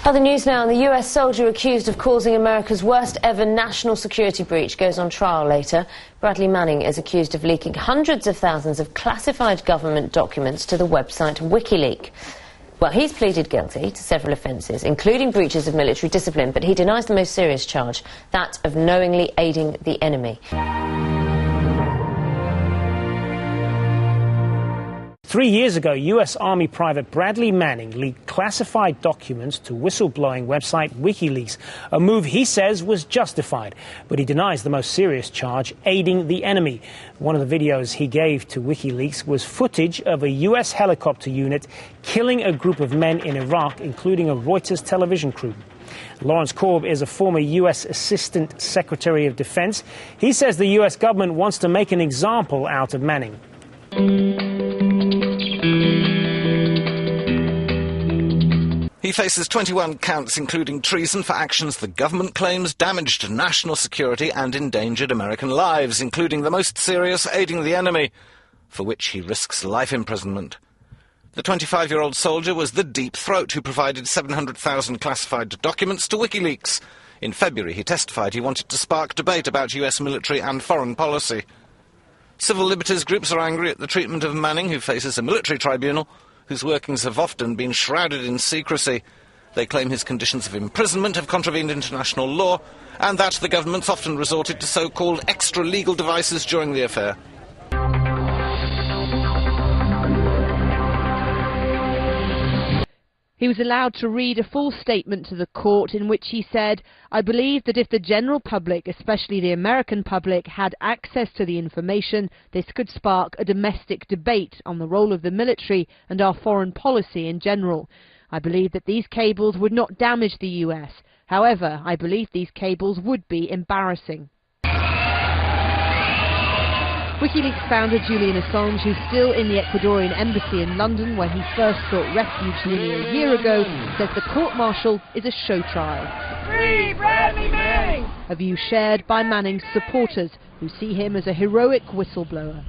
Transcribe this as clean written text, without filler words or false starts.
Other news now, the US soldier accused of causing America's worst ever national security breach goes on trial later. Bradley Manning is accused of leaking hundreds of thousands of classified government documents to the website WikiLeaks. Well, he's pleaded guilty to several offences, including breaches of military discipline, but he denies the most serious charge, that of knowingly aiding the enemy. 3 years ago, US Army Private Bradley Manning leaked classified documents to whistleblowing website WikiLeaks, a move he says was justified. But he denies the most serious charge, aiding the enemy. One of the videos he gave to WikiLeaks was footage of a US helicopter unit killing a group of men in Iraq, including a Reuters television crew. Lawrence Korb is a former US Assistant Secretary of Defense. He says the US government wants to make an example out of Manning. He faces 21 counts, including treason, for actions the government claims damaged national security and endangered American lives, including the most serious, aiding the enemy, for which he risks life imprisonment. The 25-year-old soldier was the Deep Throat who provided 700,000 classified documents to WikiLeaks. In February, he testified he wanted to spark debate about US military and foreign policy. Civil liberties groups are angry at the treatment of Manning, who faces a military tribunal, whose workings have often been shrouded in secrecy. They claim his conditions of imprisonment have contravened international law, and that the government's often resorted to so-called extra-legal devices during the affair. He was allowed to read a full statement to the court in which he said, "I believe that if the general public, especially the American public, had access to the information, this could spark a domestic debate on the role of the military and our foreign policy in general. I believe that these cables would not damage the US. However, I believe these cables would be embarrassing." WikiLeaks founder Julian Assange, who's still in the Ecuadorian embassy in London, where he first sought refuge nearly a year ago, says the court-martial is a show trial. Free Bradley Manning! A view shared by Manning's supporters, who see him as a heroic whistleblower.